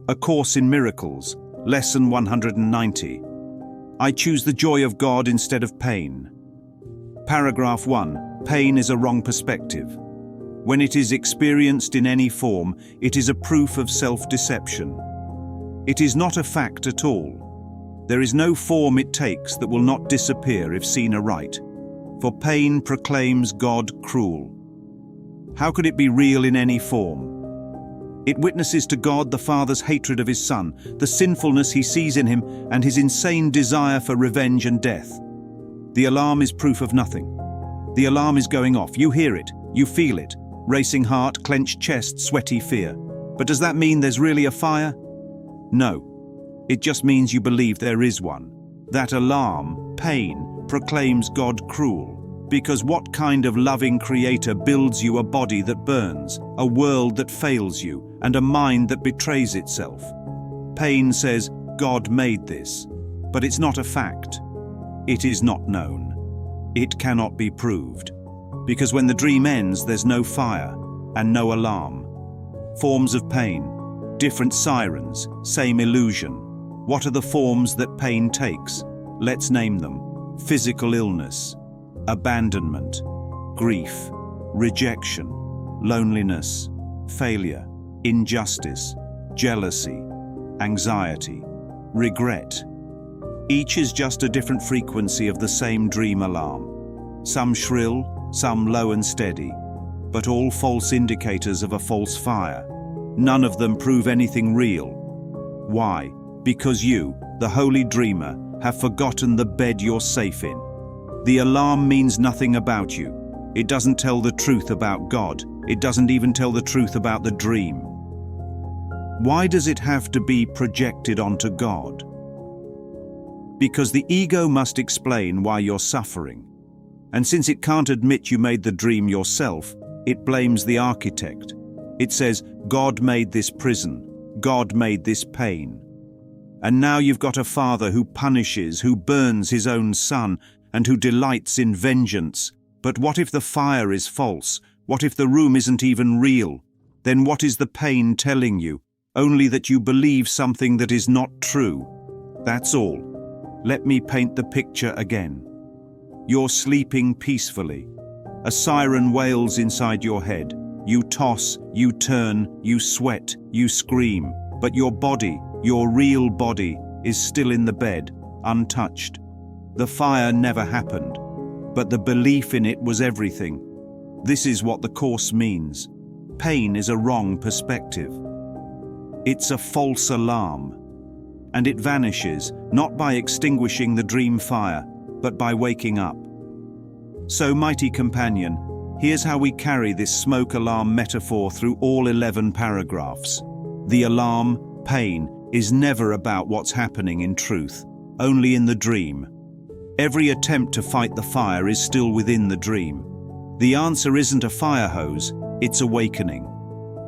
A Course in Miracles, Lesson 190. I choose the joy of God instead of pain. Paragraph 1. Pain is a wrong perspective. When it is experienced in any form, it is a proof of self-deception. It is not a fact at all. There is no form it takes that will not disappear if seen aright. For pain proclaims God cruel. How could it be real in any form? It witnesses to God the Father's hatred of his Son, the sinfulness he sees in him, and his insane desire for revenge and death. The alarm is proof of nothing. The alarm is going off. You hear it. You feel it. Racing heart, clenched chest, sweaty fear. But does that mean there's really a fire? No. It just means you believe there is one. That alarm, pain, proclaims God cruel. Because what kind of loving creator builds you a body that burns, a world that fails you, and a mind that betrays itself? Pain says, God made this. But it's not a fact. It is not known. It cannot be proved. Because when the dream ends, there's no fire and no alarm. Forms of pain, different sirens, same illusion. What are the forms that pain takes? Let's name them. Physical illness, abandonment, grief, rejection, loneliness, failure, injustice, jealousy, anxiety, regret. Each is just a different frequency of the same dream alarm. Some shrill, some low and steady, but all false indicators of a false fire. None of them prove anything real. Why? Because you, the holy dreamer, have forgotten the bed you're safe in. The alarm means nothing about you. It doesn't tell the truth about God. It doesn't even tell the truth about the dream. Why does it have to be projected onto God? Because the ego must explain why you're suffering. And since it can't admit you made the dream yourself, it blames the architect. It says, God made this prison. God made this pain. And now you've got a father who punishes, who burns his own son, and who delights in vengeance. But what if the fire is false? What if the room isn't even real? Then what is the pain telling you? Only that you believe something that is not true. That's all. Let me paint the picture again. You're sleeping peacefully. A siren wails inside your head. You toss, you turn, you sweat, you scream. But your body, your real body, is still in the bed, untouched. The fire never happened, but the belief in it was everything. This is what the Course means. Pain is a wrong perspective. It's a false alarm. And it vanishes, not by extinguishing the dream fire, but by waking up. So, mighty companion, here's how we carry this smoke alarm metaphor through all 11 paragraphs. The alarm, pain, is never about what's happening in truth, only in the dream. Every attempt to fight the fire is still within the dream. The answer isn't a fire hose, it's awakening.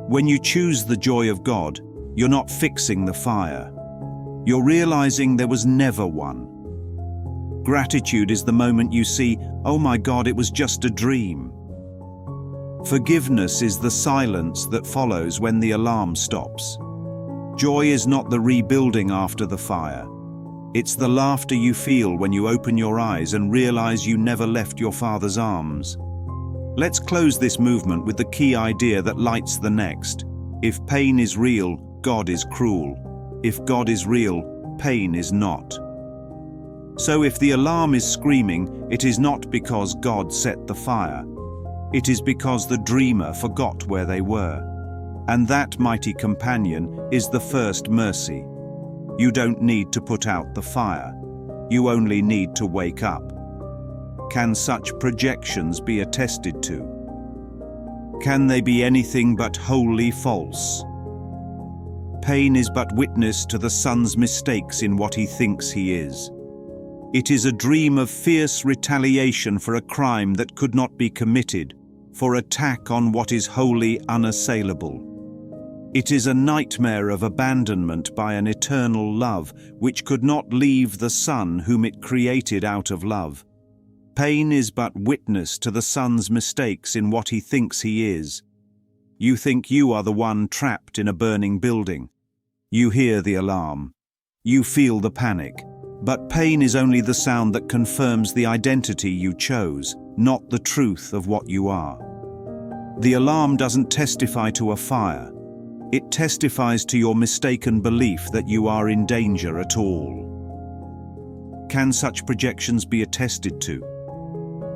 When you choose the joy of God, you're not fixing the fire. You're realizing there was never one. Gratitude is the moment you see, oh my God, it was just a dream. Forgiveness is the silence that follows when the alarm stops. Joy is not the rebuilding after the fire. It's the laughter you feel when you open your eyes and realize you never left your Father's arms. Let's close this movement with the key idea that lights the next. If pain is real, God is cruel. If God is real, pain is not. So if the alarm is screaming, it is not because God set the fire. It is because the dreamer forgot where they were. And that, mighty companion, is the first mercy. You don't need to put out the fire. You only need to wake up. Can such projections be attested to? Can they be anything but wholly false? Pain is but witness to the son's mistakes in what he thinks he is. It is a dream of fierce retaliation for a crime that could not be committed, for attack on what is wholly unassailable. It is a nightmare of abandonment by an eternal love which could not leave the Son whom it created out of love. Pain is but witness to the Son's mistakes in what he thinks he is. You think you are the one trapped in a burning building. You hear the alarm. You feel the panic. But pain is only the sound that confirms the identity you chose, not the truth of what you are. The alarm doesn't testify to a fire. It testifies to your mistaken belief that you are in danger at all. Can such projections be attested to?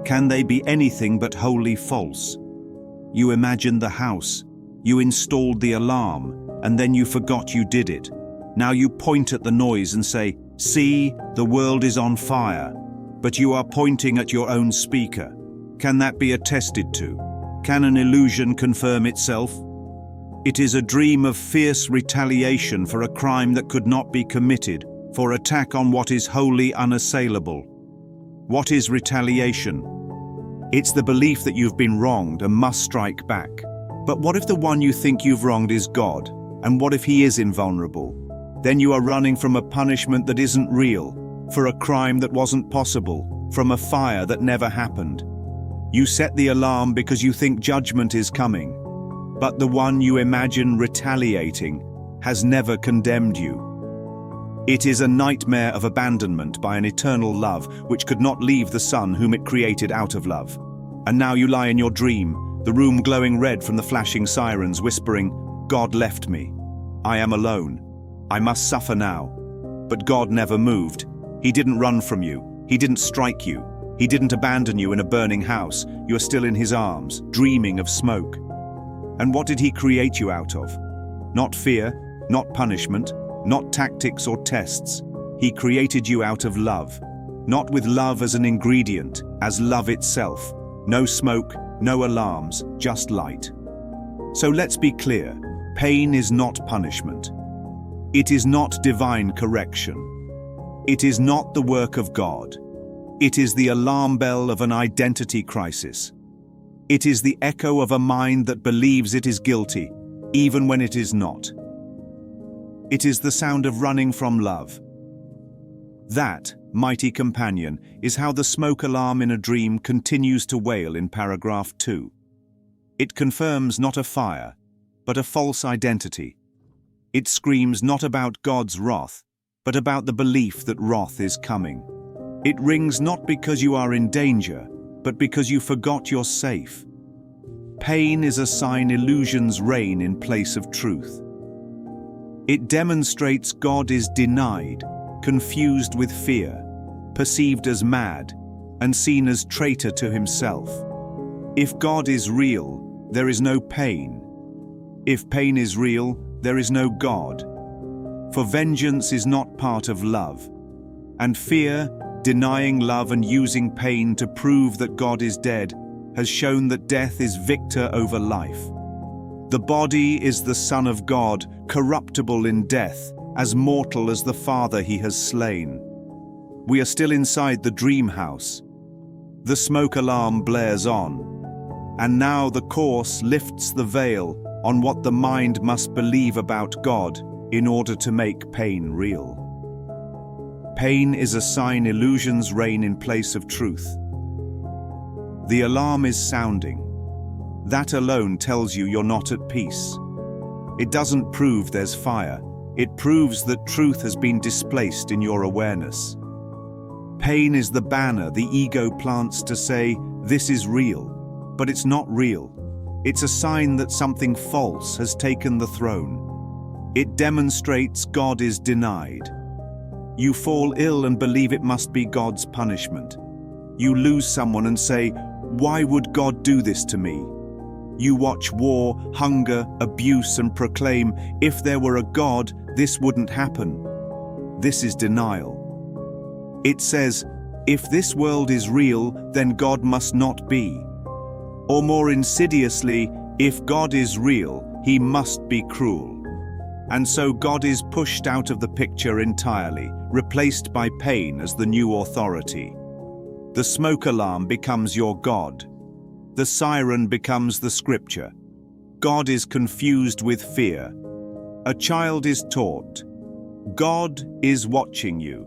Can they be anything but wholly false? You imagined the house, you installed the alarm, and then you forgot you did it. Now you point at the noise and say, "See, the world is on fire," but you are pointing at your own speaker. Can that be attested to? Can an illusion confirm itself? It is a dream of fierce retaliation for a crime that could not be committed, for attack on what is wholly unassailable. What is retaliation? It's the belief that you've been wronged and must strike back. But what if the one you think you've wronged is God? And what if he is invulnerable? Then you are running from a punishment that isn't real, for a crime that wasn't possible, from a fire that never happened. You set the alarm because you think judgment is coming, but the one you imagine retaliating has never condemned you. It is a nightmare of abandonment by an eternal love which could not leave the Son whom it created out of love. And now you lie in your dream, the room glowing red from the flashing sirens, whispering, "God left me. I am alone. I must suffer now." But God never moved. He didn't run from you. He didn't strike you. He didn't abandon you in a burning house. You are still in his arms, dreaming of smoke. And what did he create you out of? Not fear, not punishment, not tactics or tests. He created you out of love. Not with love as an ingredient, as love itself. No smoke, no alarms, just light. So let's be clear. Pain is not punishment. It is not divine correction. It is not the work of God. It is the alarm bell of an identity crisis. It is the echo of a mind that believes it is guilty, even when it is not. It is the sound of running from love. That, mighty companion, is how the smoke alarm in a dream continues to wail in paragraph 2. It confirms not a fire, but a false identity. It screams not about God's wrath, but about the belief that wrath is coming. It rings not because you are in danger, but because you forgot you're safe. Pain is a sign illusions reign in place of truth. It demonstrates God is denied, confused with fear, perceived as mad, and seen as traitor to himself. If God is real, there is no pain. If pain is real, there is no God. For vengeance is not part of love, and fear, denying love and using pain to prove that God is dead, has shown that death is victor over life. The body is the Son of God, corruptible in death, as mortal as the Father he has slain. We are still inside the dream house. The smoke alarm blares on, and now the course lifts the veil on what the mind must believe about God in order to make pain real. Pain is a sign illusions reign in place of truth. The alarm is sounding. That alone tells you you're not at peace. It doesn't prove there's fire. It proves that truth has been displaced in your awareness. Pain is the banner the ego plants to say, "This is real," but it's not real. It's a sign that something false has taken the throne. It demonstrates God is denied. You fall ill and believe it must be God's punishment. You lose someone and say, "Why would God do this to me?" You watch war, hunger, abuse and proclaim, "If there were a God, this wouldn't happen." This is denial. It says, "If this world is real, then God must not be." Or more insidiously, if God is real, he must be cruel. And so God is pushed out of the picture entirely, replaced by pain as the new authority. The smoke alarm becomes your God. The siren becomes the scripture. God is confused with fear. A child is taught, God is watching you.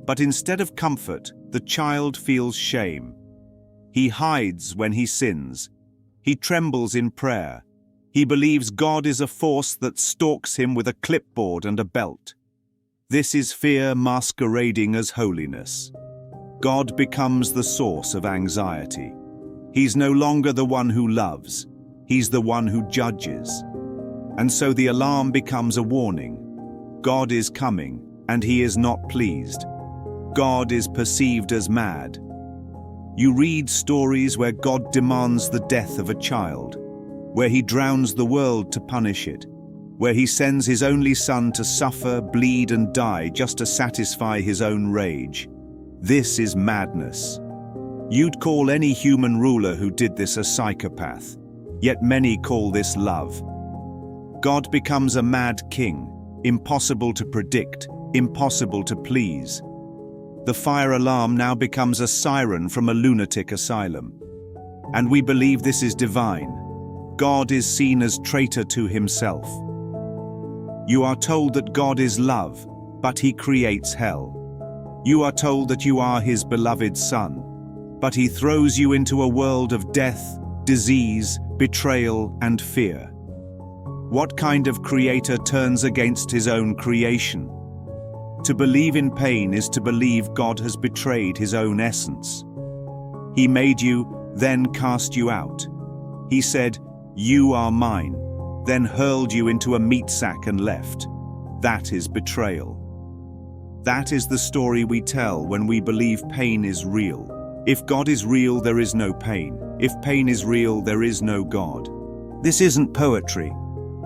But instead of comfort, the child feels shame. He hides when he sins. He trembles in prayer. He believes God is a force that stalks him with a clipboard and a belt. This is fear masquerading as holiness. God becomes the source of anxiety. He's no longer the one who loves, he's the one who judges. And so the alarm becomes a warning. God is coming, and he is not pleased. God is perceived as mad. You read stories where God demands the death of a child, where he drowns the world to punish it, where he sends his only son to suffer, bleed, and die just to satisfy his own rage. This is madness. You'd call any human ruler who did this a psychopath, yet many call this love. God becomes a mad king, impossible to predict, impossible to please. The fire alarm now becomes a siren from a lunatic asylum. And we believe this is divine. God is seen as traitor to himself. You are told that God is love, but he creates hell. You are told that you are his beloved son, but he throws you into a world of death, disease, betrayal, and fear. What kind of creator turns against his own creation? To believe in pain is to believe God has betrayed his own essence. He made you, then cast you out. He said, "You are mine," then hurled you into a meat sack and left. That is betrayal. That is the story we tell when we believe pain is real. If God is real, there is no pain. If pain is real, there is no God. This isn't poetry.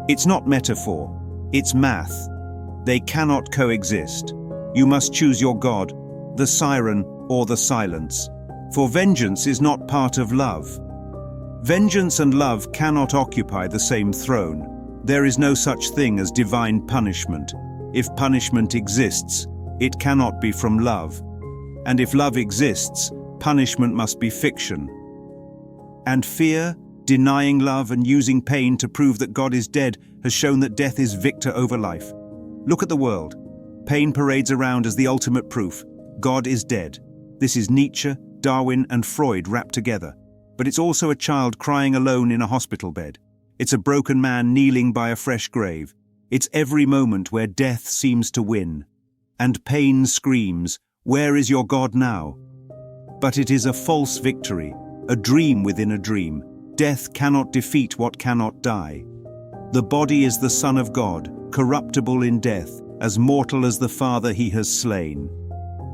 It's not metaphor. It's math. They cannot coexist. You must choose your God, the siren or the silence. For vengeance is not part of love. Vengeance and love cannot occupy the same throne. There is no such thing as divine punishment. If punishment exists, it cannot be from love. And if love exists, punishment must be fiction. And fear, denying love and using pain to prove that God is dead, has shown that death is victor over life. Look at the world. Pain parades around as the ultimate proof. God is dead. This is Nietzsche, Darwin, and Freud wrapped together. But it's also a child crying alone in a hospital bed. It's a broken man kneeling by a fresh grave. It's every moment where death seems to win. And pain screams, "Where is your God now?" But it is a false victory, a dream within a dream. Death cannot defeat what cannot die. The body is the Son of God, corruptible in death, as mortal as the Father he has slain.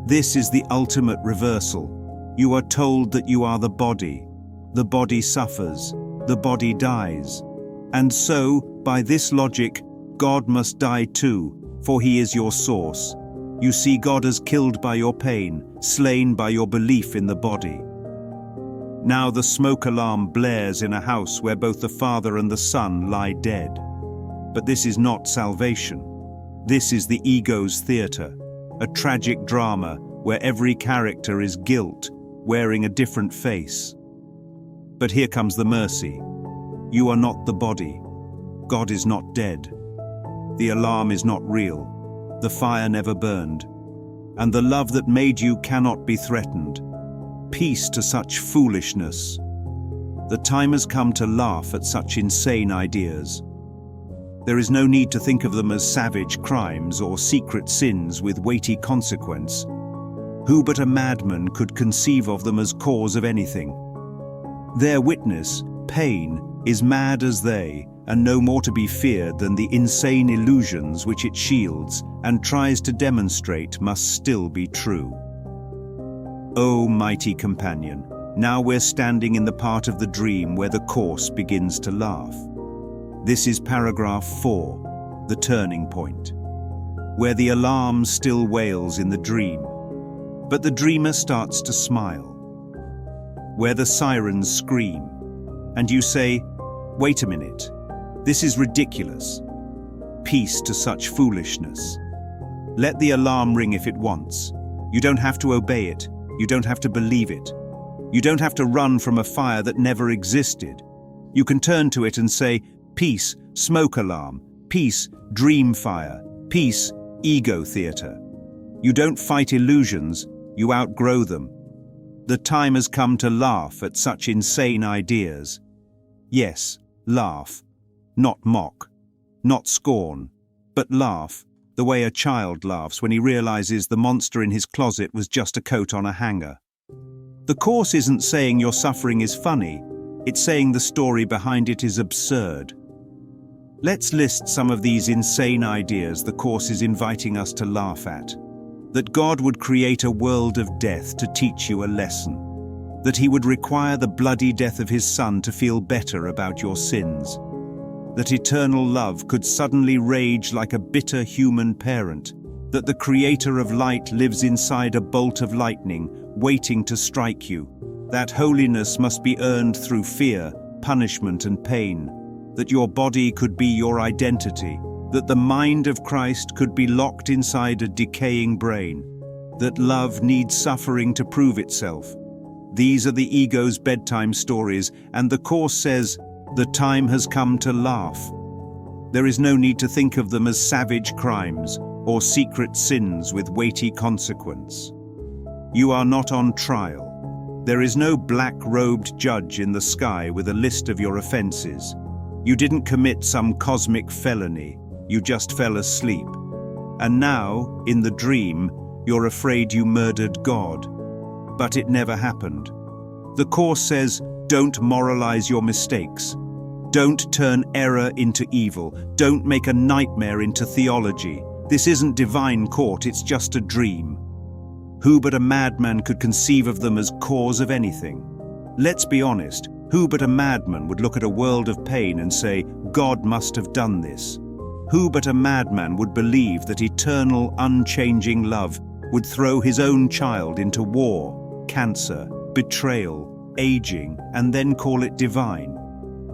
This is the ultimate reversal. You are told that you are the body. The body suffers. The body dies. And so, by this logic, God must die too, for he is your source. You see God as killed by your pain, slain by your belief in the body. Now the smoke alarm blares in a house where both the Father and the Son lie dead. But this is not salvation. This is the ego's theater, a tragic drama where every character is guilt, wearing a different face. But here comes the mercy. You are not the body. God is not dead. The alarm is not real. The fire never burned. And the love that made you cannot be threatened. Peace to such foolishness. The time has come to laugh at such insane ideas. There is no need to think of them as savage crimes or secret sins with weighty consequence. Who but a madman could conceive of them as cause of anything? Their witness, pain, is mad as they, and no more to be feared than the insane illusions which it shields and tries to demonstrate must still be true. O mighty companion, now we're standing in the part of the dream where the course begins to laugh. This is paragraph 4, the turning point, where the alarm still wails in the dream, but the dreamer starts to smile, where the sirens scream, and you say, "Wait a minute, this is ridiculous. Peace to such foolishness. Let the alarm ring if it wants. You don't have to obey it. You don't have to believe it. You don't have to run from a fire that never existed. You can turn to it and say, peace, smoke alarm, peace, dream fire, peace, ego theater. You don't fight illusions, you outgrow them. The time has come to laugh at such insane ideas. Yes, laugh. not mock, not scorn, but laugh, the way a child laughs when he realizes the monster in his closet was just a coat on a hanger. The Course isn't saying your suffering is funny, it's saying the story behind it is absurd. Let's list some of these insane ideas the Course is inviting us to laugh at. That God would create a world of death to teach you a lesson. That He would require the bloody death of His Son to feel better about your sins. That eternal love could suddenly rage like a bitter human parent. That the Creator of light lives inside a bolt of lightning, waiting to strike you. That holiness must be earned through fear, punishment, and pain. That your body could be your identity. That the mind of Christ could be locked inside a decaying brain. That love needs suffering to prove itself. These are the ego's bedtime stories, and the Course says, the time has come to laugh. There is no need to think of them as savage crimes or secret sins with weighty consequence. You are not on trial. There is no black-robed judge in the sky with a list of your offenses. You didn't commit some cosmic felony, you just fell asleep. And now, in the dream, you're afraid you murdered God. But it never happened. The Course says, don't moralize your mistakes. Don't turn error into evil. Don't make a nightmare into theology. This isn't divine court, it's just a dream. Who but a madman could conceive of them as cause of anything? Let's be honest, who but a madman would look at a world of pain and say, God must have done this? Who but a madman would believe that eternal, unchanging love would throw his own child into war, cancer, betrayal, aging, and then call it divine?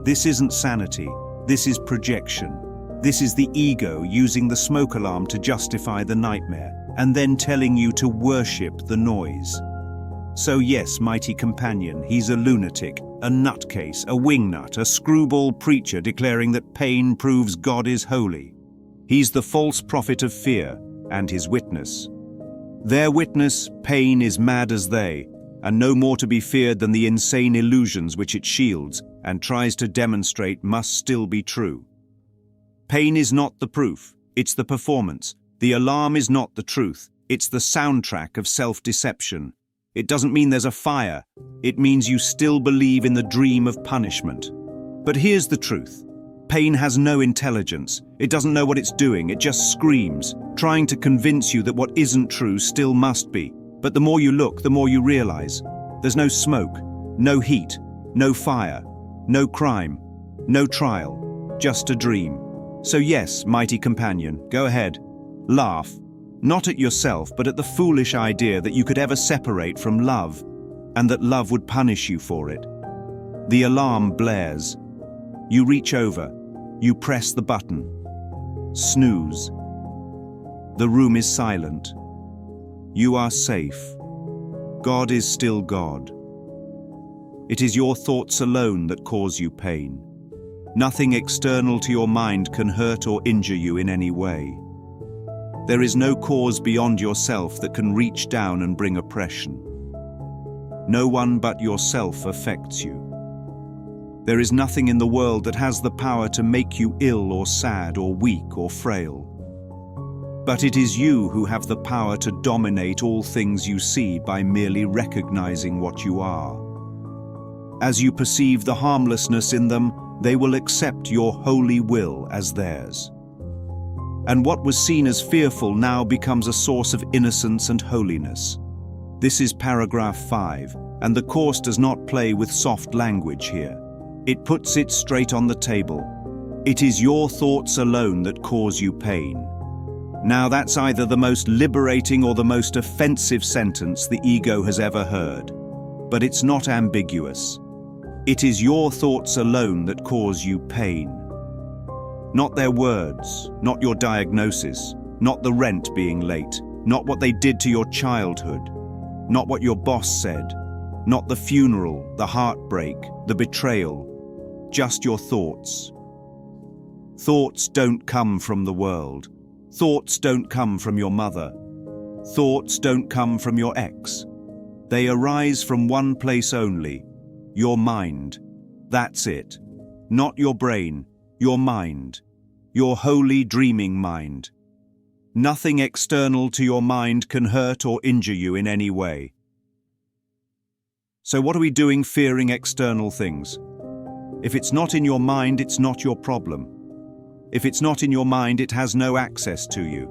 This isn't sanity, this is projection. This is the ego using the smoke alarm to justify the nightmare, and then telling you to worship the noise. So yes, mighty companion, he's a lunatic, a nutcase, a wingnut, a screwball preacher declaring that pain proves God is holy. He's the false prophet of fear, and his witness. Their witness, pain, is mad as they, and no more to be feared than the insane illusions which it shields and tries to demonstrate must still be true. Pain is not the proof, it's the performance. The alarm is not the truth, it's the soundtrack of self-deception. It doesn't mean there's a fire, it means you still believe in the dream of punishment. But here's the truth. Pain has no intelligence, it doesn't know what it's doing, it just screams, trying to convince you that what isn't true still must be. But the more you look, the more you realize. There's no smoke, no heat, no fire, no crime, no trial, just a dream. So yes, mighty companion, go ahead. Laugh, not at yourself, but at the foolish idea that you could ever separate from love, and that love would punish you for it. The alarm blares. You reach over, you press the button. Snooze. The room is silent. You are safe. God is still God. It is your thoughts alone that cause you pain. Nothing external to your mind can hurt or injure you in any way. There is no cause beyond yourself that can reach down and bring oppression. No one but yourself affects you. There is nothing in the world that has the power to make you ill or sad or weak or frail. But it is you who have the power to dominate all things you see by merely recognizing what you are. As you perceive the harmlessness in them, they will accept your holy will as theirs. And what was seen as fearful now becomes a source of innocence and holiness. This is paragraph 5, and the Course does not play with soft language here. It puts it straight on the table. It is your thoughts alone that cause you pain. Now that's either the most liberating or the most offensive sentence the ego has ever heard. But it's not ambiguous. It is your thoughts alone that cause you pain. Not their words, not your diagnosis, not the rent being late, not what they did to your childhood, not what your boss said, not the funeral, the heartbreak, the betrayal, just your thoughts. Thoughts don't come from the world. Thoughts don't come from your mother. Thoughts don't come from your ex. They arise from one place only, your mind. That's it. Not your brain, Your mind. Your holy dreaming mind. Nothing external to your mind can hurt or injure you in any way. So what are we doing fearing external things? If it's not in your mind, it's not your problem. If it's not in your mind, it has no access to you.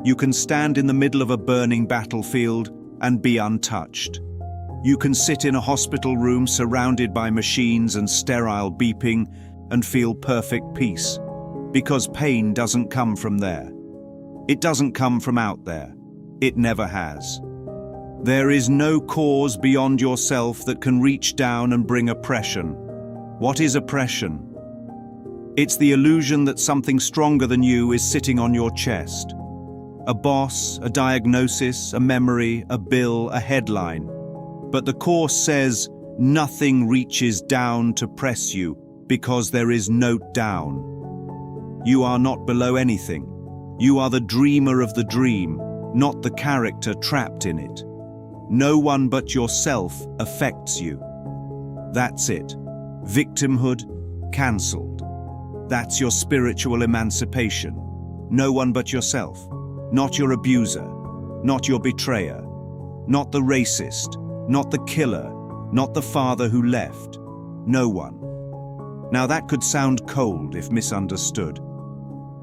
You can stand in the middle of a burning battlefield and be untouched. You can sit in a hospital room surrounded by machines and sterile beeping and feel perfect peace, because pain doesn't come from there. It doesn't come from out there. It never has. There is no cause beyond yourself that can reach down and bring oppression. What is oppression? It's the illusion that something stronger than you is sitting on your chest. A boss, a diagnosis, a memory, a bill, a headline. But the Course says nothing reaches down to press you because there is no down. You are not below anything. You are the dreamer of the dream, not the character trapped in it. No one but yourself affects you. That's it. Victimhood, cancelled. That's your spiritual emancipation. No one but yourself. Not your abuser, not your betrayer, not the racist, not the killer, not the father who left. No one. Now that could sound cold if misunderstood,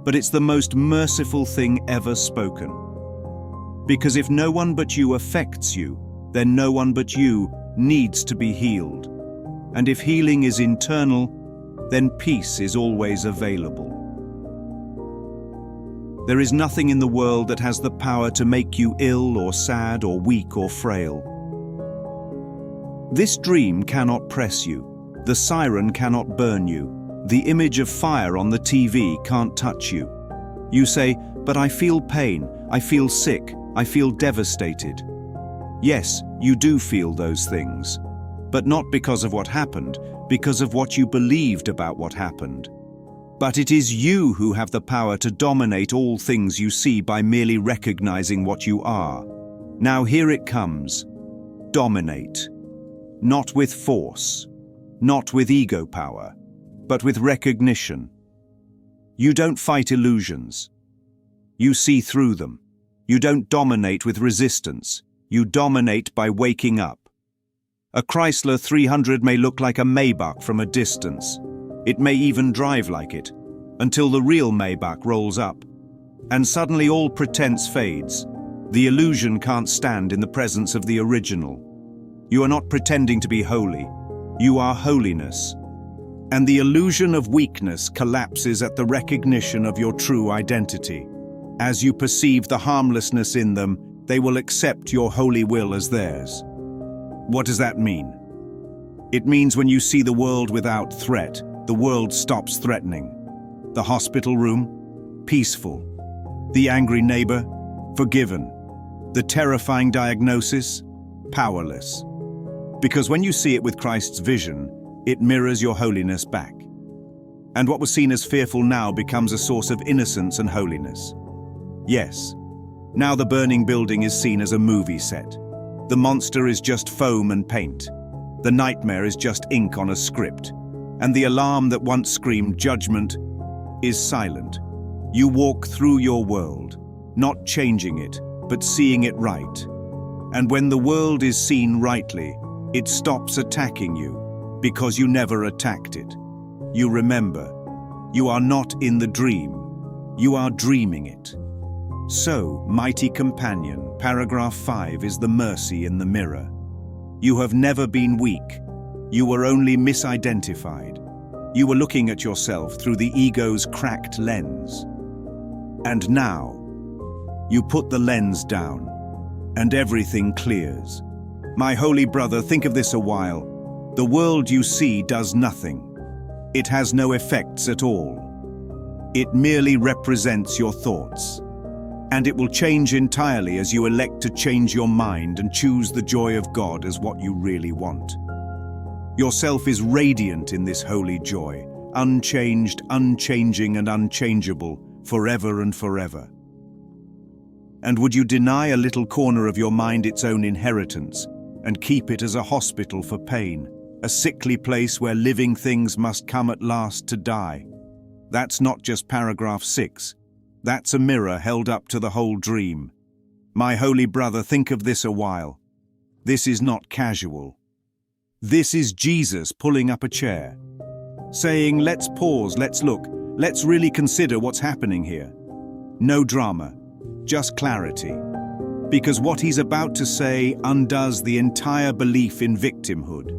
but it's the most merciful thing ever spoken. Because if no one but you affects you, then no one but you needs to be healed. And if healing is internal, then peace is always available. There is nothing in the world that has the power to make you ill or sad or weak or frail. This dream cannot press you. The siren cannot burn you. The image of fire on the TV can't touch you. You say, "But I feel pain, I feel sick, I feel devastated." Yes, you do feel those things, but not because of what happened, because of what you believed about what happened. But it is you who have the power to dominate all things you see by merely recognizing what you are. Now here it comes. Dominate. Not with force, not with ego power, but with recognition. You don't fight illusions. You see through them. You don't dominate with resistance. You dominate by waking up. A Chrysler 300 may look like a Maybach from a distance. It may even drive like it, until the real Maybach rolls up. And suddenly all pretense fades. The illusion can't stand in the presence of the original. You are not pretending to be holy. You are holiness. And the illusion of weakness collapses at the recognition of your true identity. As you perceive the harmlessness in them, they will accept your holy will as theirs. What does that mean? It means when you see the world without threat, the world stops threatening. The hospital room, peaceful. The angry neighbor, forgiven. The terrifying diagnosis, powerless. Because when you see it with Christ's vision, it mirrors your holiness back. And what was seen as fearful now becomes a source of innocence and holiness. Yes, now the burning building is seen as a movie set. The monster is just foam and paint. The nightmare is just ink on a script. And the alarm that once screamed judgment is silent. You walk through your world, not changing it, but seeing it right. And when the world is seen rightly, it stops attacking you, because you never attacked it. You remember, you are not in the dream, you are dreaming it. So, mighty companion, paragraph 5 is the mercy in the mirror. You have never been weak. You were only misidentified. You were looking at yourself through the ego's cracked lens. And now, you put the lens down, and everything clears. My holy brother, think of this a while. The world you see does nothing. It has no effects at all. It merely represents your thoughts. And it will change entirely as you elect to change your mind and choose the joy of God as what you really want. Yourself is radiant in this holy joy, unchanged, unchanging, and unchangeable, forever and forever. And would you deny a little corner of your mind its own inheritance, and keep it as a hospital for pain, a sickly place where living things must come at last to die. That's not just paragraph 6. That's a mirror held up to the whole dream. My holy brother, think of this a while. This is not casual. This is Jesus pulling up a chair, saying, let's pause, let's look, let's really consider what's happening here. No drama, just clarity. Because what he's about to say undoes the entire belief in victimhood.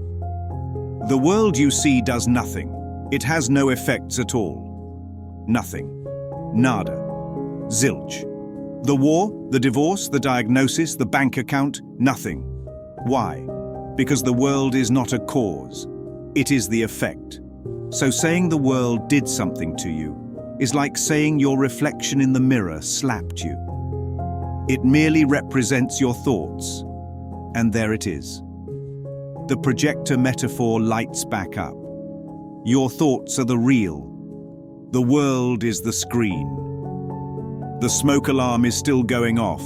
The world you see does nothing. It has no effects at all. Nothing. Nada. Zilch. The war, the divorce, the diagnosis, the bank account, nothing. Why? Because the world is not a cause. It is the effect. So saying the world did something to you is like saying your reflection in the mirror slapped you. It merely represents your thoughts, and there it is. The projector metaphor lights back up. Your thoughts are the real. The world is the screen. The smoke alarm is still going off,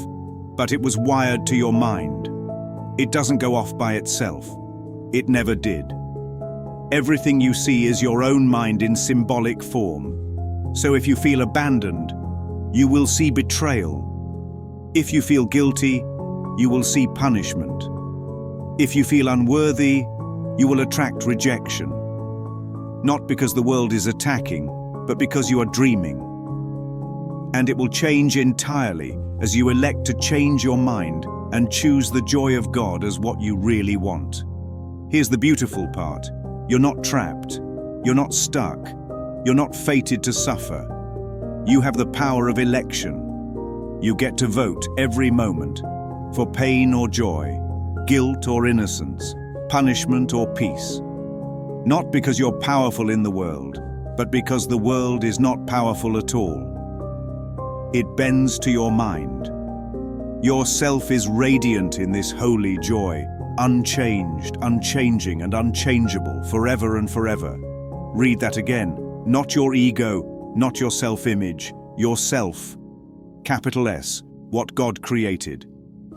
but it was wired to your mind. It doesn't go off by itself. It never did. Everything you see is your own mind in symbolic form. So if you feel abandoned, you will see betrayal. If you feel guilty, you will see punishment. If you feel unworthy, you will attract rejection. Not because the world is attacking, but because you are dreaming. And it will change entirely as you elect to change your mind and choose the joy of God as what you really want. Here's the beautiful part. You're not trapped. You're not stuck. You're not fated to suffer. You have the power of election. You get to vote every moment for pain or joy, guilt or innocence, punishment or peace. Not because you're powerful in the world, but because the world is not powerful at all. It bends to your mind. Your self is radiant in this holy joy, unchanged, unchanging, and unchangeable forever and forever. Read that again. Not your ego, not your self-image, yourself. Capital S, what God created.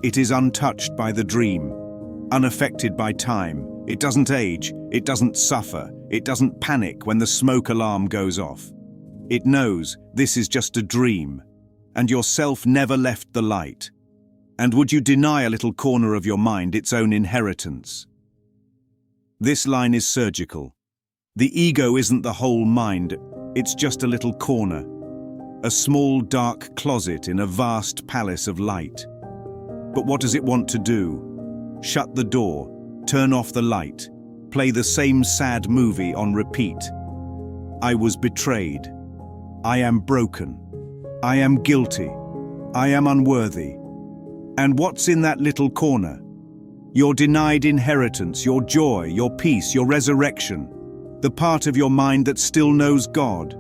It is untouched by the dream, unaffected by time. It doesn't age, it doesn't suffer, it doesn't panic when the smoke alarm goes off. It knows this is just a dream, and yourself never left the light. And would you deny a little corner of your mind its own inheritance? This line is surgical. The ego isn't the whole mind, it's just a little corner. A small dark closet in a vast palace of light. But what does it want to do? Shut the door, turn off the light, play the same sad movie on repeat. I was betrayed. I am broken. I am guilty. I am unworthy. And what's in that little corner? Your denied inheritance, your joy, your peace, your resurrection, the part of your mind that still knows God.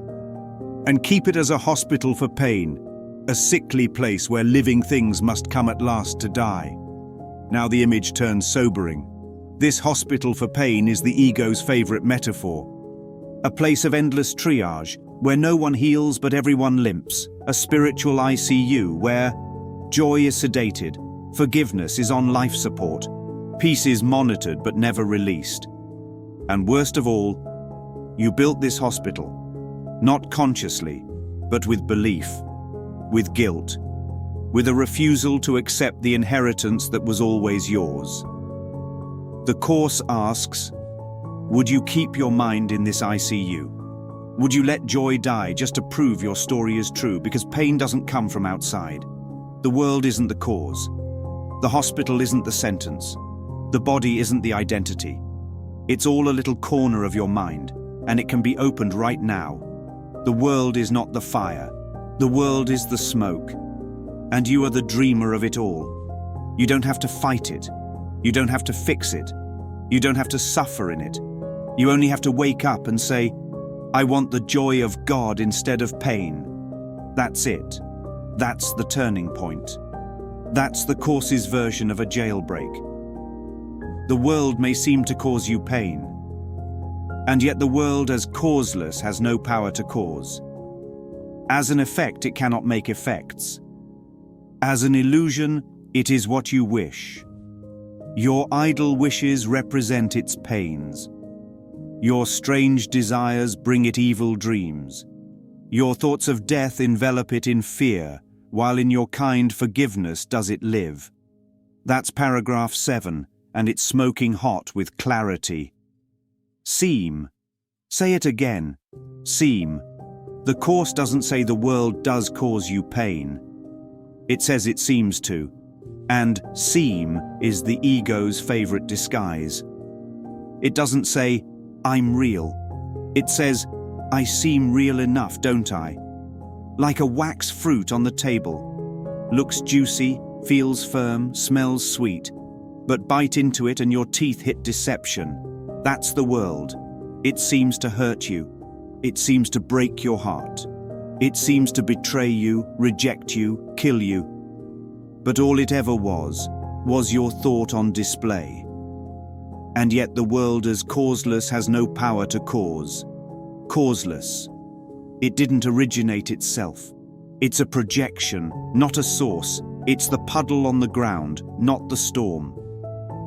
And keep it as a hospital for pain, a sickly place where living things must come at last to die. Now the image turns sobering. This hospital for pain is the ego's favorite metaphor. A place of endless triage, where no one heals but everyone limps. A spiritual ICU where joy is sedated, forgiveness is on life support, peace is monitored but never released. And worst of all, you built this hospital, not consciously, but with belief, with guilt, with a refusal to accept the inheritance that was always yours. The Course asks, would you keep your mind in this ICU? Would you let joy die just to prove your story is true? Because pain doesn't come from outside. The world isn't the cause. The hospital isn't the sentence. The body isn't the identity. It's all a little corner of your mind, and it can be opened right now. The world is not the fire. The world is the smoke. And you are the dreamer of it all. You don't have to fight it. You don't have to fix it. You don't have to suffer in it. You only have to wake up and say, I want the joy of God instead of pain. That's it. That's the turning point. That's the Course's version of a jailbreak. The world may seem to cause you pain, and yet the world as causeless has no power to cause. As an effect, it cannot make effects. As an illusion, it is what you wish. Your idle wishes represent its pains. Your strange desires bring it evil dreams. Your thoughts of death envelop it in fear, while in your kind forgiveness does it live. That's paragraph 7, and it's smoking hot with clarity. Seem. Say it again. Seem. The course doesn't say the world does cause you pain. It says it seems to. And seem is the ego's favorite disguise. It doesn't say, I'm real. It says, I seem real enough, don't I? Like a wax fruit on the table. Looks juicy, feels firm, smells sweet. But bite into it and your teeth hit deception. That's the world. It seems to hurt you. It seems to break your heart. It seems to betray you, reject you, kill you. But all it ever was your thought on display. And yet the world as causeless has no power to cause. Causeless. It didn't originate itself. It's a projection, not a source. It's the puddle on the ground, not the storm.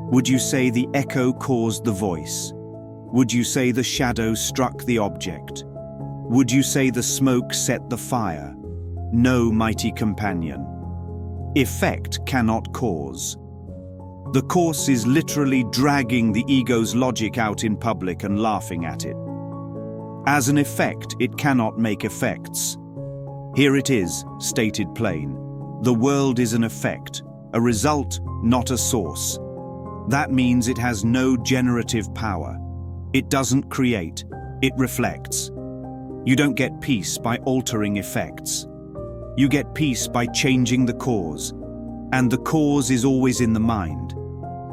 Would you say the echo caused the voice? Would you say the shadow struck the object? Would you say the smoke set the fire? No, mighty companion. Effect cannot cause. The course is literally dragging the ego's logic out in public and laughing at it. As an effect, it cannot make effects. Here it is, stated plain. The world is an effect, a result, not a source. That means it has no generative power. It doesn't create, it reflects. You don't get peace by altering effects. You get peace by changing the cause. And the cause is always in the mind.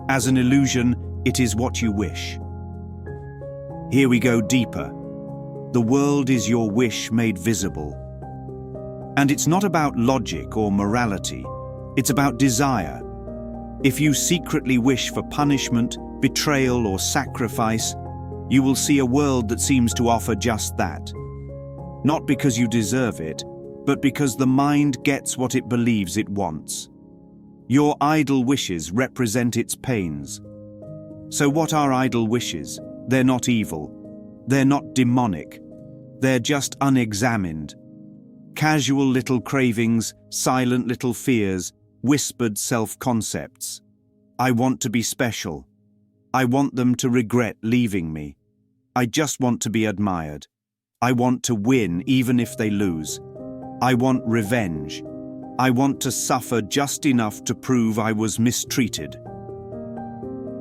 As an illusion, it is what you wish. Here we go deeper. The world is your wish made visible. And it's not about logic or morality. It's about desire. If you secretly wish for punishment, betrayal, or sacrifice, you will see a world that seems to offer just that. Not because you deserve it, but because the mind gets what it believes it wants. Your idle wishes represent its pains. So what are idle wishes? They're not evil. They're not demonic. They're just unexamined. Casual little cravings, silent little fears, whispered self-concepts. I want to be special. I want them to regret leaving me. I just want to be admired. I want to win even if they lose. I want revenge. I want to suffer just enough to prove I was mistreated.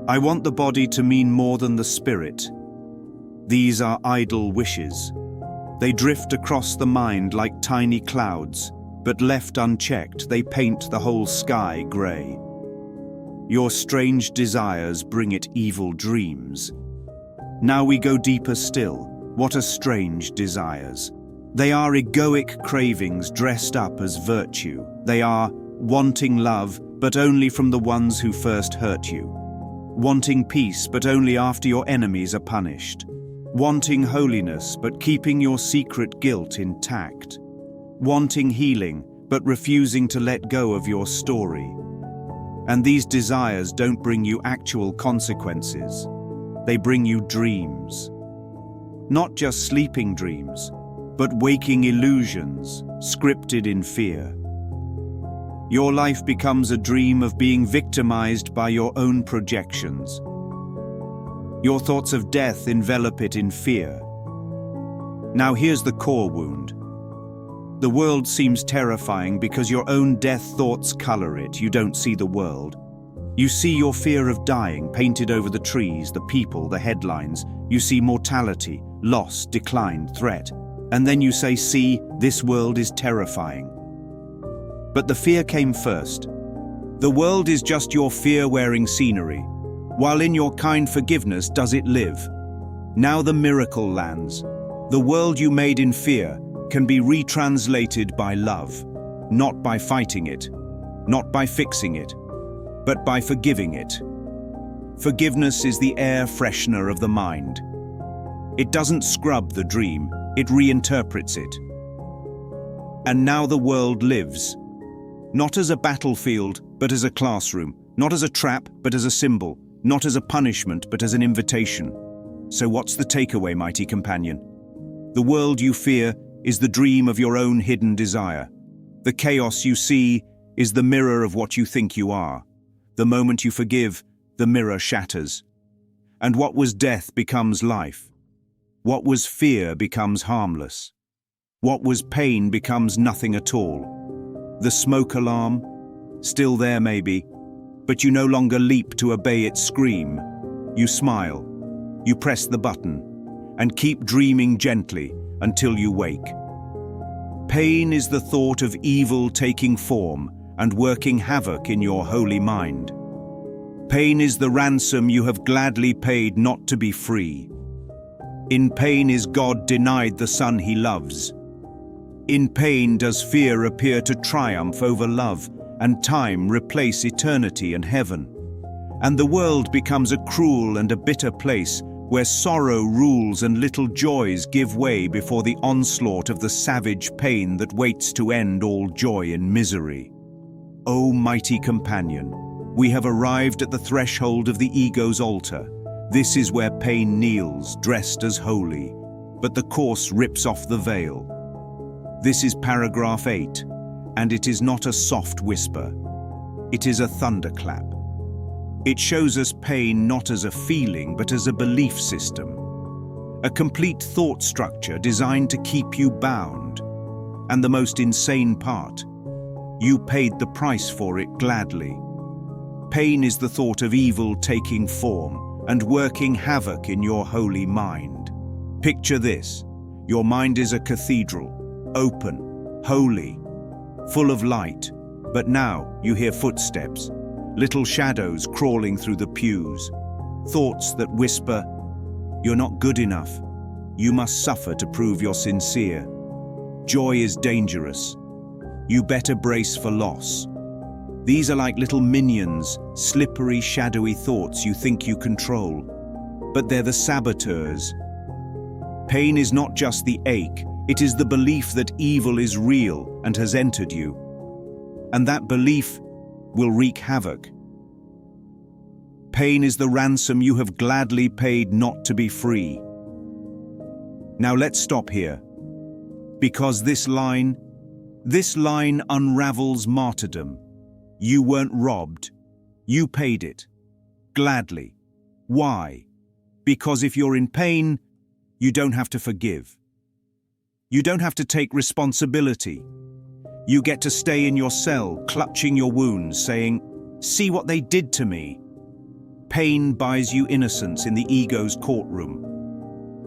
I want the body to mean more than the spirit. These are idle wishes. They drift across the mind like tiny clouds, but left unchecked, they paint the whole sky grey. Your strange desires bring it evil dreams. Now we go deeper still. What are strange desires? They are egoic cravings dressed up as virtue. They are wanting love, but only from the ones who first hurt you. Wanting peace, but only after your enemies are punished. Wanting holiness, but keeping your secret guilt intact. Wanting healing, but refusing to let go of your story. And these desires don't bring you actual consequences. They bring you dreams. Not just sleeping dreams, but waking illusions, scripted in fear. Your life becomes a dream of being victimized by your own projections. Your thoughts of death envelop it in fear. Now here's the core wound. The world seems terrifying because your own death thoughts color it. You don't see the world. You see your fear of dying painted over the trees, the people, the headlines. You see mortality, loss, decline, threat. And then you say, see, this world is terrifying. But the fear came first. The world is just your fear-wearing scenery, while in your kind forgiveness does it live. Now the miracle lands. The world you made in fear can be retranslated by love, not by fighting it, not by fixing it, but by forgiving it. Forgiveness is the air freshener of the mind. It doesn't scrub the dream, it reinterprets it. And now the world lives, not as a battlefield, but as a classroom, not as a trap, but as a symbol, not as a punishment, but as an invitation. So what's the takeaway, mighty companion? The world you fear is the dream of your own hidden desire. The chaos you see is the mirror of what you think you are. The moment you forgive, the mirror shatters. And what was death becomes life. What was fear becomes harmless. What was pain becomes nothing at all. The smoke alarm? Still there maybe, but you no longer leap to obey its scream. You smile, you press the button, and keep dreaming gently until you wake. Pain is the thought of evil taking form and working havoc in your holy mind. Pain is the ransom you have gladly paid not to be free. In pain is God denied the Son he loves. In pain does fear appear to triumph over love, and time replace eternity and heaven. And the world becomes a cruel and a bitter place, where sorrow rules and little joys give way before the onslaught of the savage pain that waits to end all joy and misery. O mighty companion, we have arrived at the threshold of the ego's altar. This is where pain kneels, dressed as holy, but the course rips off the veil. This is paragraph 8, and it is not a soft whisper. It is a thunderclap. It shows us pain not as a feeling, but as a belief system. A complete thought structure designed to keep you bound. And the most insane part, you paid the price for it gladly. Pain is the thought of evil taking form and working havoc in your holy mind. Picture this. Your mind is a cathedral, open, holy, full of light, but now you hear footsteps, little shadows crawling through the pews, thoughts that whisper, "You're not good enough. You must suffer to prove you're sincere. Joy is dangerous. You better brace for loss." These are like little minions, slippery, shadowy thoughts you think you control, but they're the saboteurs. Pain is not just the ache, it is the belief that evil is real and has entered you. And that belief will wreak havoc. Pain is the ransom you have gladly paid not to be free. Now let's stop here, because this line unravels martyrdom. You weren't robbed. You paid it. Gladly. Why? Because if you're in pain, you don't have to forgive. You don't have to take responsibility. You get to stay in your cell, clutching your wounds, saying, "See what they did to me." Pain buys you innocence in the ego's courtroom.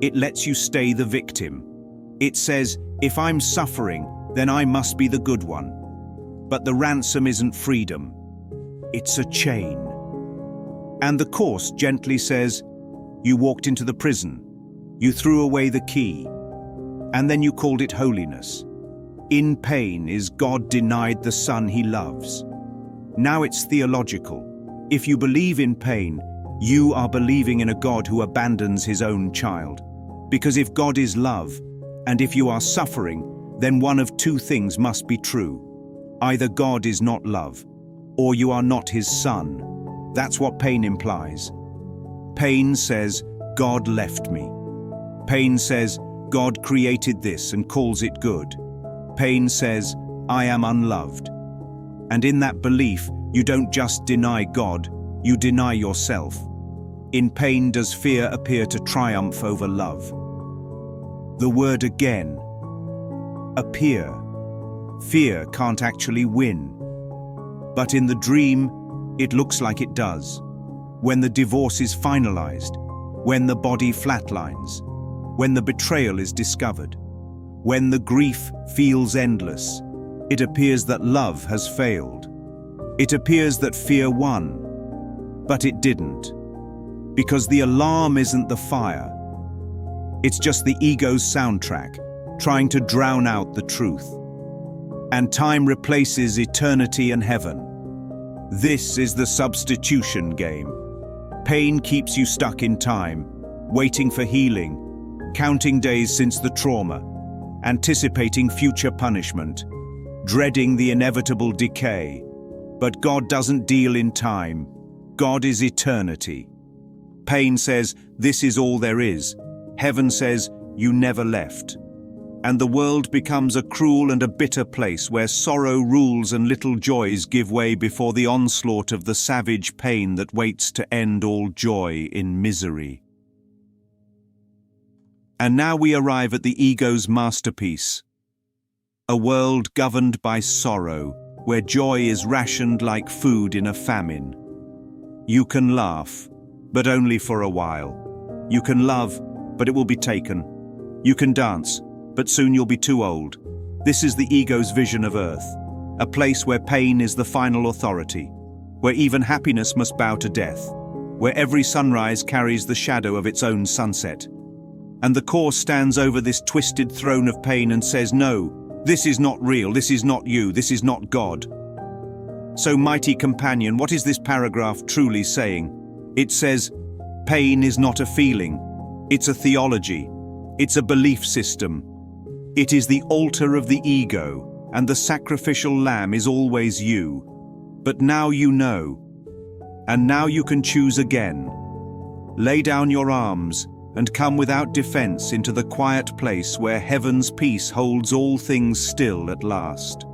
It lets you stay the victim. It says, "If I'm suffering, then I must be the good one." But the ransom isn't freedom. It's a chain. And the course gently says, you walked into the prison. You threw away the key. And then you called it holiness. In pain is God denied the Son he loves. Now it's theological. If you believe in pain, you are believing in a God who abandons his own child. Because if God is love, and if you are suffering, then one of two things must be true. Either God is not love, or you are not his son. That's what pain implies. Pain says, God left me. Pain says, God created this and calls it good. Pain says, I am unloved. And in that belief, you don't just deny God, you deny yourself. In pain does fear appear to triumph over love. The word again, appear. Fear can't actually win. But in the dream, it looks like it does. When the divorce is finalized, when the body flatlines, when the betrayal is discovered, when the grief feels endless, it appears that love has failed. It appears that fear won, but it didn't. Because the alarm isn't the fire. It's just the ego's soundtrack, trying to drown out the truth. And time replaces eternity and heaven. This is the substitution game. Pain keeps you stuck in time, waiting for healing, counting days since the trauma, anticipating future punishment, dreading the inevitable decay. But God doesn't deal in time. God is eternity. Pain says, this is all there is. Heaven says, you never left. And the world becomes a cruel and a bitter place where sorrow rules and little joys give way before the onslaught of the savage pain that waits to end all joy in misery. And now we arrive at the ego's masterpiece. A world governed by sorrow, where joy is rationed like food in a famine. You can laugh, but only for a while. You can love, but it will be taken. You can dance, but soon you'll be too old. This is the ego's vision of earth, a place where pain is the final authority, where even happiness must bow to death, where every sunrise carries the shadow of its own sunset. And the core stands over this twisted throne of pain and says, no, this is not real, this is not you, this is not God. So, mighty companion, what is this paragraph truly saying? It says, pain is not a feeling, it's a theology, it's a belief system. It is the altar of the ego, and the sacrificial lamb is always you. But now you know, and now you can choose again. Lay down your arms and come without defense into the quiet place where heaven's peace holds all things still at last.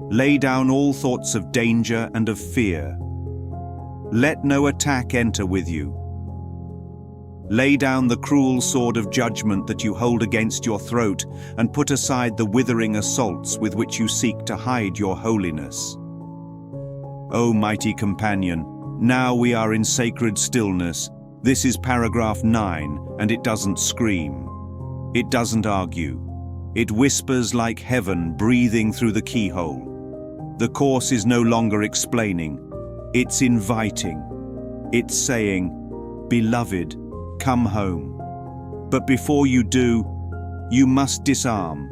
Lay down all thoughts of danger and of fear. Let no attack enter with you. Lay down the cruel sword of judgment that you hold against your throat and put aside the withering assaults with which you seek to hide your holiness. O mighty companion, now we are in sacred stillness. This is paragraph 9, and it doesn't scream. It doesn't argue. It whispers like heaven breathing through the keyhole. The course is no longer explaining. It's inviting. It's saying, beloved, come home. But before you do, you must disarm.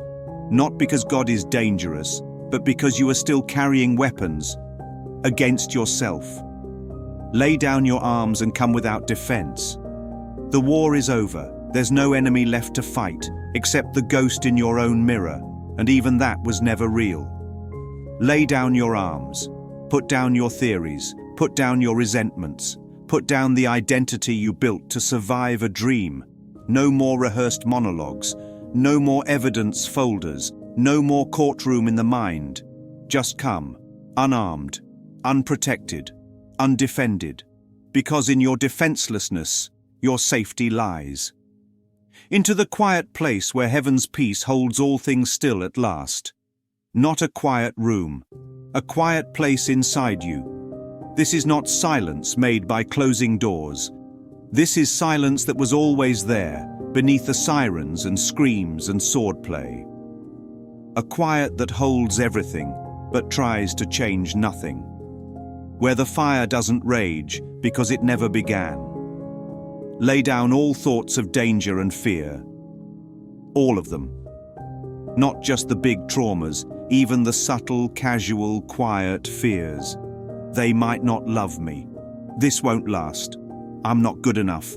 Not because God is dangerous, but because you are still carrying weapons against yourself. Lay down your arms and come without defense. The war is over. There's no enemy left to fight, except the ghost in your own mirror, and even that was never real. Lay down your arms. Put down your theories. Put down your resentments. Put down the identity you built to survive a dream. No more rehearsed monologues. No more evidence folders. No more courtroom in the mind. Just come, unarmed, unprotected, undefended, because in your defenselessness, your safety lies. Into the quiet place where heaven's peace holds all things still at last. Not a quiet room, a quiet place inside you. This is not silence made by closing doors. This is silence that was always there, beneath the sirens and screams and swordplay. A quiet that holds everything, but tries to change nothing. Where the fire doesn't rage because it never began. Lay down all thoughts of danger and fear. All of them. Not just the big traumas, even the subtle, casual, quiet fears. They might not love me. This won't last. I'm not good enough.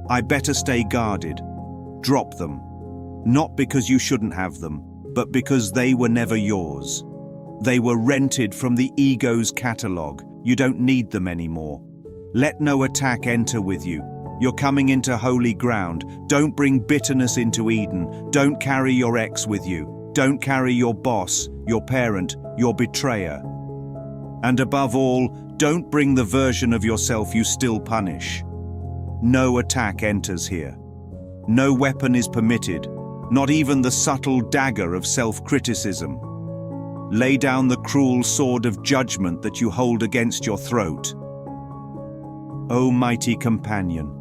I better stay guarded. Drop them. Not because you shouldn't have them, but because they were never yours. They were rented from the ego's catalogue. You don't need them anymore. Let no attack enter with you. You're coming into holy ground. Don't bring bitterness into Eden. Don't carry your ex with you. Don't carry your boss, your parent, your betrayer. And above all, don't bring the version of yourself you still punish. No attack enters here. No weapon is permitted, not even the subtle dagger of self-criticism. Lay down the cruel sword of judgment that you hold against your throat. O mighty companion,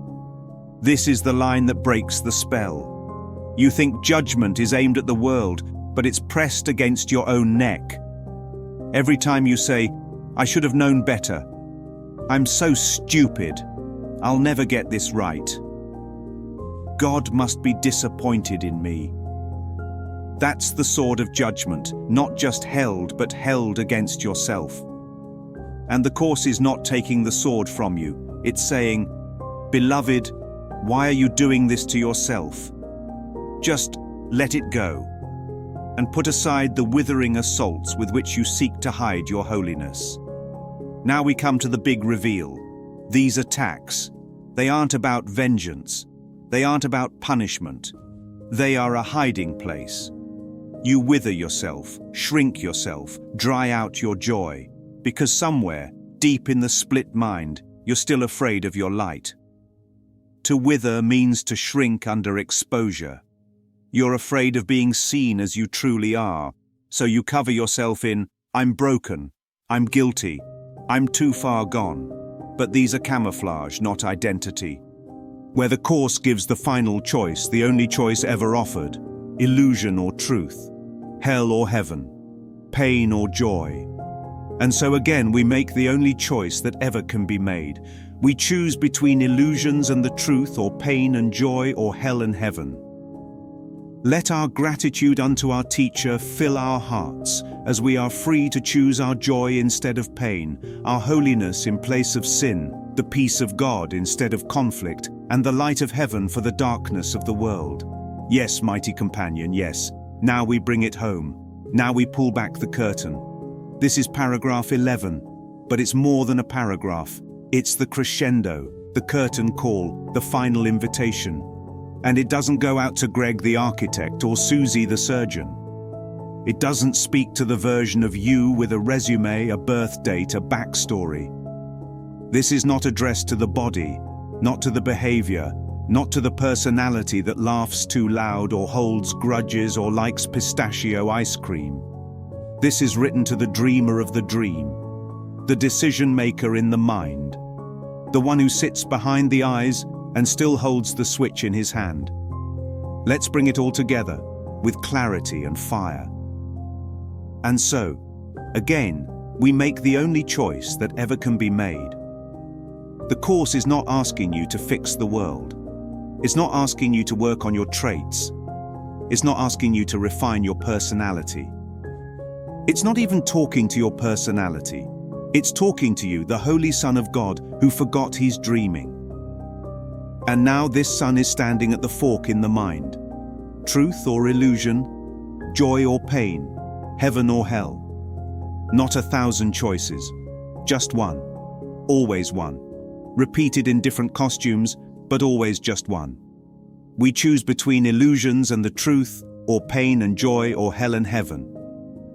this is the line that breaks the spell. You think judgment is aimed at the world, but it's pressed against your own neck. Every time you say, I should have known better. I'm so stupid. I'll never get this right. God must be disappointed in me. That's the sword of judgment, not just held, but held against yourself. And the course is not taking the sword from you. It's saying, beloved, why are you doing this to yourself? Just let it go, and put aside the withering assaults with which you seek to hide your holiness. Now we come to the big reveal. These attacks, They aren't about vengeance. They aren't about punishment. They are a hiding place. You wither yourself, shrink yourself, dry out your joy, because somewhere, deep in the split mind, you're still afraid of your light. To wither means to shrink under exposure. You're afraid of being seen as you truly are, so you cover yourself in, "I'm broken, I'm guilty, I'm too far gone." But these are camouflage, not identity. Where the Course gives the final choice, the only choice ever offered, illusion or truth, hell or heaven, pain or joy. And so again, we make the only choice that ever can be made. We choose between illusions and the truth, or pain and joy, or hell and heaven. Let our gratitude unto our teacher fill our hearts, as we are free to choose our joy instead of pain, our holiness in place of sin, the peace of God instead of conflict, and the light of heaven for the darkness of the world. Yes, mighty companion, yes. Now we bring it home. Now we pull back the curtain. This is paragraph 11, but it's more than a paragraph. It's the crescendo, the curtain call, the final invitation. And it doesn't go out to Greg the architect or Susie the surgeon. It doesn't speak to the version of you with a resume, a birth date, a backstory. This is not addressed to the body, not to the behavior, not to the personality that laughs too loud or holds grudges or likes pistachio ice cream. This is written to the dreamer of the dream, the decision maker in the mind, the one who sits behind the eyes and still holds the switch in his hand. Let's bring it all together with clarity and fire. And so, again, we make the only choice that ever can be made. The Course is not asking you to fix the world. It's not asking you to work on your traits. It's not asking you to refine your personality. It's not even talking to your personality. It's talking to you, the Holy Son of God, who forgot he's dreaming. And now this son is standing at the fork in the mind. Truth or illusion, joy or pain, heaven or hell. Not 1,000 choices, just one, always one. Repeated in different costumes, but always just one. We choose between illusions and the truth, or pain and joy, or hell and heaven.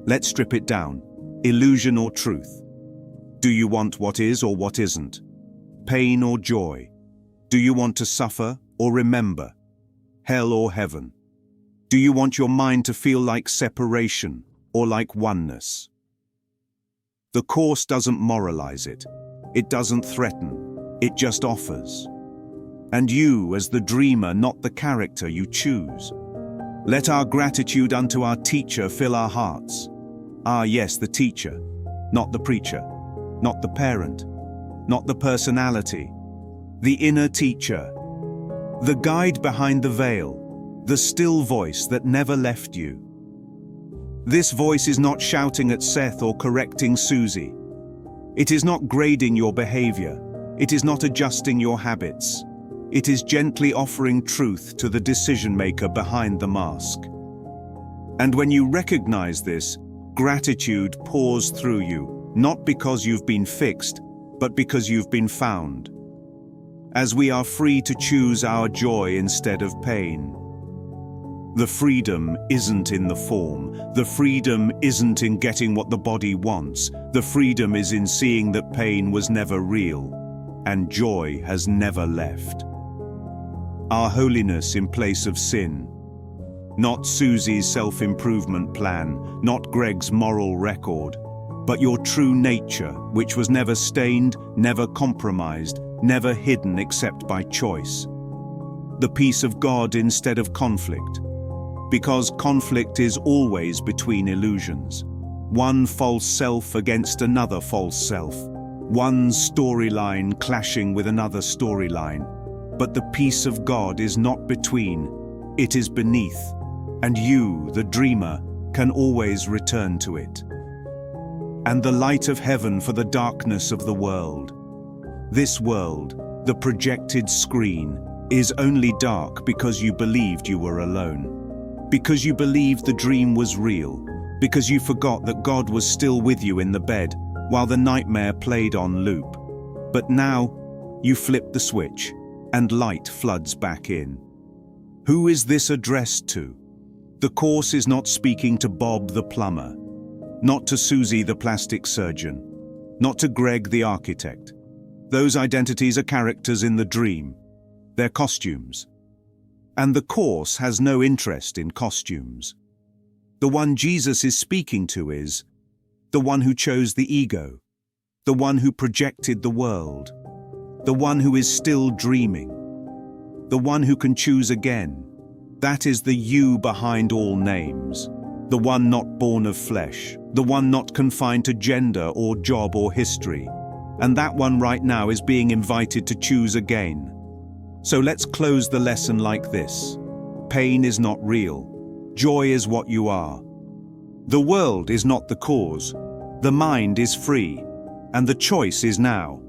Let's strip it down. Illusion or truth? Do you want what is or what isn't? Pain or joy? Do you want to suffer or remember? Hell or heaven? Do you want your mind to feel like separation or like oneness? The Course doesn't moralize it. It doesn't threaten. It just offers. And you, as the dreamer, not the character, you choose. Let our gratitude unto our teacher fill our hearts. Ah, yes, the teacher, not the preacher, not the parent, not the personality, the inner teacher, the guide behind the veil, the still voice that never left you. This voice is not shouting at Seth or correcting Susie. It is not grading your behavior. It is not adjusting your habits. It is gently offering truth to the decision maker behind the mask. And when you recognize this, gratitude pours through you, not because you've been fixed, but because you've been found. As we are free to choose our joy instead of pain. The freedom isn't in the form. The freedom isn't in getting what the body wants. The freedom is in seeing that pain was never real, and joy has never left. Our holiness in place of sin. Not Susie's self-improvement plan, not Greg's moral record, but your true nature, which was never stained, never compromised, never hidden except by choice. The peace of God instead of conflict. Because conflict is always between illusions. One false self against another false self. One storyline clashing with another storyline. But the peace of God is not between, it is beneath. And you, the dreamer, can always return to it. And the light of heaven for the darkness of the world. This world, the projected screen, is only dark because you believed you were alone. Because you believed the dream was real. Because you forgot that God was still with you in the bed while the nightmare played on loop. But now, you flip the switch. and light floods back in. Who is this addressed to? The Course is not speaking to Bob the plumber, not to Susie the plastic surgeon, not to Greg the architect. Those identities are characters in the dream. They're costumes. And the Course has no interest in costumes. The one Jesus is speaking to is the one who chose the ego, the one who projected the world, the one who is still dreaming, the one who can choose again. That is the you behind all names, the one not born of flesh, the one not confined to gender or job or history. And that one right now is being invited to choose again. So let's close the lesson like this. Pain is not real. Joy is what you are. The world is not the cause. The mind is free. And the choice is now.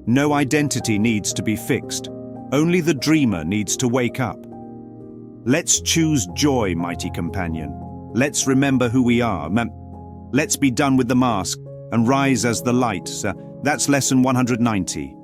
No identity needs to be fixed. Only the dreamer needs to wake up. Let's choose joy, mighty companion. Let's remember who we are. Let's be done with the mask and rise as the light. That's lesson 190.